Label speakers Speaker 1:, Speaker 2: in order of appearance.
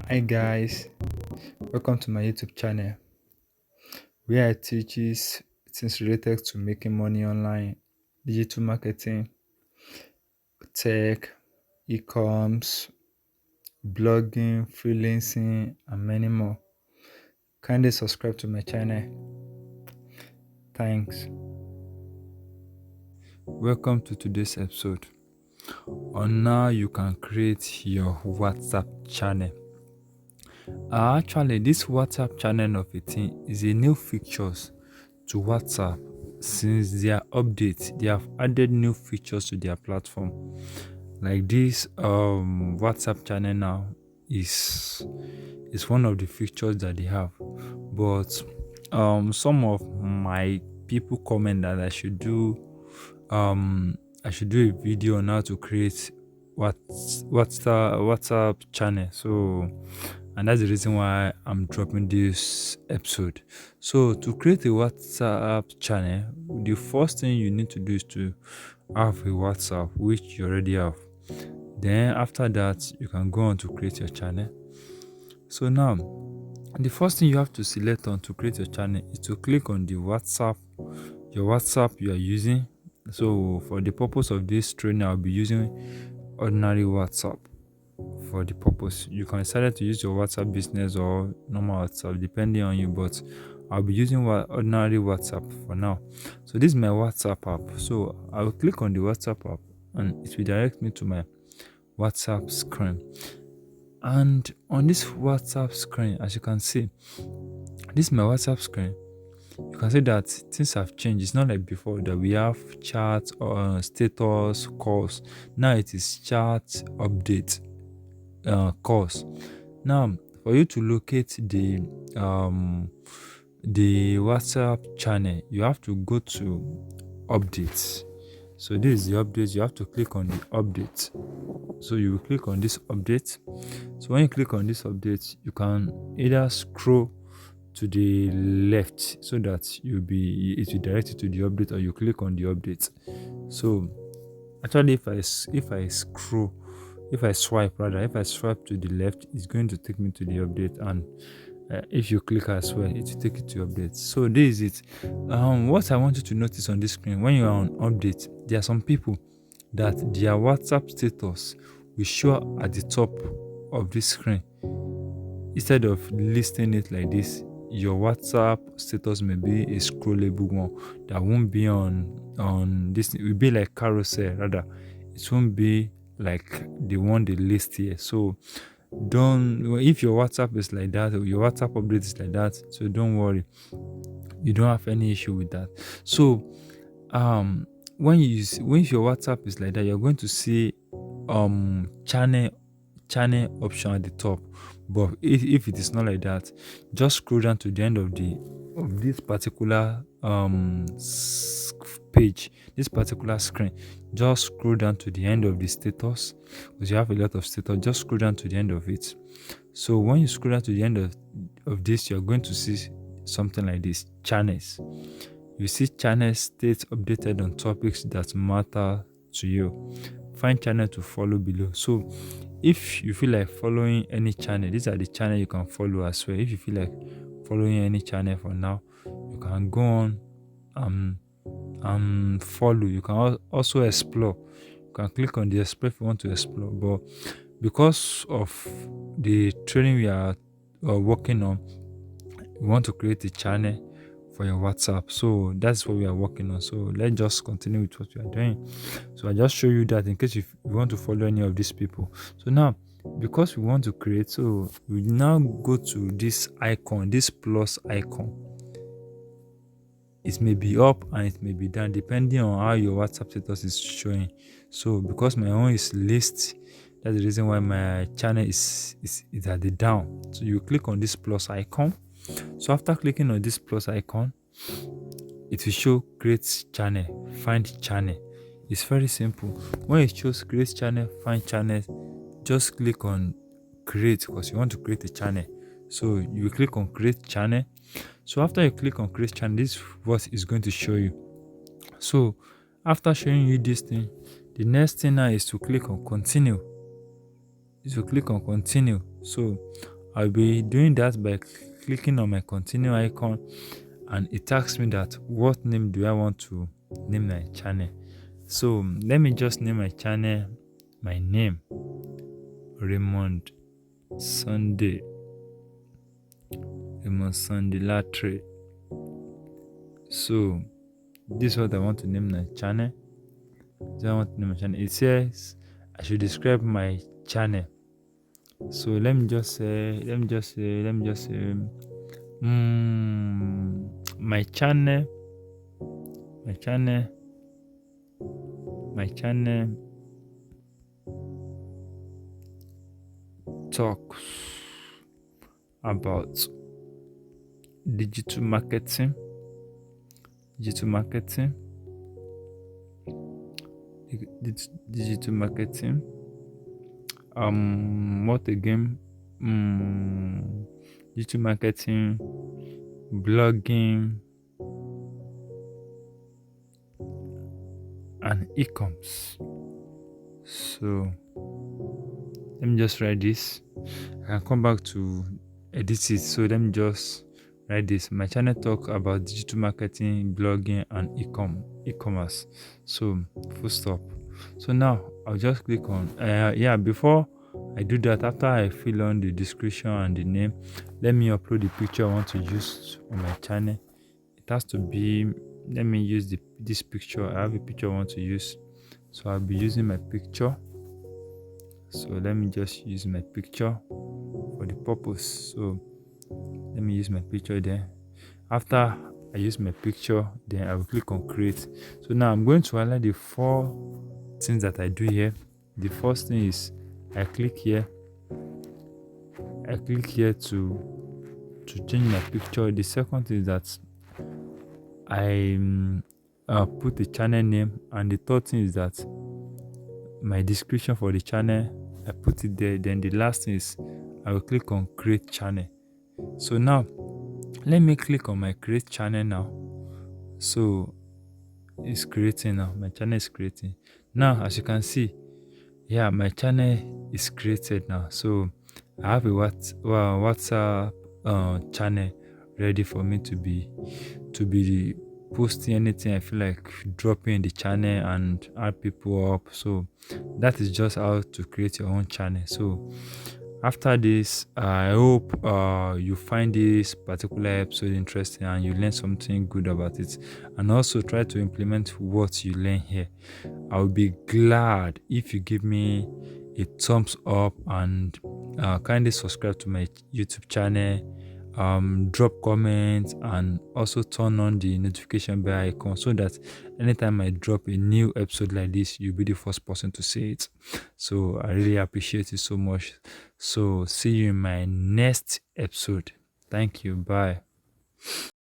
Speaker 1: Hi guys, welcome to my YouTube channel where I teaches things related to making money online, digital marketing, tech, e-coms, blogging, freelancing, and many more. Kindly subscribe to my channel. Thanks. Welcome to today's episode. On now you can create your WhatsApp channel. Actually, this WhatsApp channel of a thing is a new features to WhatsApp since their update. They have added new features to their platform. Like this WhatsApp channel now is one of the features that they have. But some of my people comment that I should do a video on how to create WhatsApp channel. So and that's the reason why I'm dropping this episode. So to create a WhatsApp channel, the first thing you need to do is to have a WhatsApp, which you already have. Then after that, you can go on to create your channel. So now, the first thing you have to select on to create your channel is to click on the your WhatsApp you are using. So for the purpose of this training, I'll be using ordinary WhatsApp. For the purpose, you can decide to use your WhatsApp business or normal WhatsApp depending on you, but I'll be using ordinary WhatsApp for now. So this is my WhatsApp app. So I will click on the WhatsApp app and it will direct me to my WhatsApp screen. And on this WhatsApp screen, as you can see, this is my WhatsApp screen. You can see that things have changed. It's not like before that we have chat or status calls. Now it is chat update course. Now, for you to locate the WhatsApp channel, you have to go to updates. So this is the update. You have to click on the update. So you will click on this update. So when you click on this update, you can either scroll to the left so that it will direct you to the update, or you click on the update. So actually, if I swipe to the left, it's going to take me to the update, and if you click as well, it will take you to update. So this is it. What I want you to notice on this screen, when you are on update, there are some people that their WhatsApp status will show at the top of this screen. Instead of listing it like this, your WhatsApp status may be a scrollable one that won't be on this. It will be like carousel rather. It won't be like the one they list here. So don't, if your WhatsApp is like that, or your WhatsApp update is like that, so don't worry, you don't have any issue with that. So when if your WhatsApp is like that, you're going to see channel option at the top. But if it is not like that, just scroll down to the end of this particular page, this particular screen. Just scroll down to the end of the status, because you have a lot of status. Just scroll down to the end of it. So when you scroll down to the end of this, you're going to see something like this: channels. You see channels state updated on topics that matter to you. Find channel to follow below. So if you feel like following any channel, these are the channel you can follow as well. If you feel like following any channel for now, you can go on and follow. You can also explore. You can click on the explore if you want to explore. But because of the training we are working on, we want to create a channel for your WhatsApp. So that's what we are working on. So let's just continue with what we are doing. So I just show you that in case you want to follow any of these people. So now, because we want to create, so we now go to this icon, this plus icon. It may be up and it may be down depending on how your WhatsApp status is showing. So because my own is list, that's the reason why my channel is at the down. So you click on this plus icon. So after clicking on this plus icon, it will show create channel, find channel. It's very simple. When it shows create channel, find channel, just click on create, because you want to create a channel. So you will click on create channel. So after you click on create channel, this is what is going to show you. So after showing you this thing, the next thing now is to click on continue. So I'll be doing that by clicking on my continue icon, and it asks me that what name do I want to name my channel. So let me just name my channel my name, Raymond Sunday. Raymond Sunday Latre. So this is what I want to name my channel. It says I should describe my channel. So let me just say my channel my channel my channel talks about digital marketing digital marketing digital marketing what again digital marketing, blogging, and e-coms. So let me just write this. I can come back to edit it. So let me just write this. My channel talk about digital marketing, blogging, and e-commerce. So full stop. So now I'll just click on before I do that, after I fill on the description and the name, let me upload the picture I want to use on my channel. It has to be, let me use this picture. I have a picture I want to use, so I'll be using my picture. So let me just use my picture for the purpose. So let me use my picture there. After I use my picture, then I will click on create. So now I'm going to highlight the 4 things that I do here. The first thing is I click here to change my picture. The second is that I put the channel name, and the third thing is that my description for the channel, I put it there. Then the last thing is I will click on create channel. So now let me click on my create channel now. So it's creating now. My channel is creating now. As you can see, my channel is created now. So I have a WhatsApp channel ready for me to be posting anything I feel like dropping in the channel and add people up. So that is just how to create your own channel. So after this, I hope you find this particular episode interesting and you learn something good about it, and also try to implement what you learn here. I'll be glad if you give me a thumbs up, and kindly subscribe to my YouTube channel, drop comments, and also turn on the notification bell icon so that anytime I drop a new episode like this, you'll be the first person to see it. So I really appreciate it so much. So see you in my next episode. Thank you. Bye.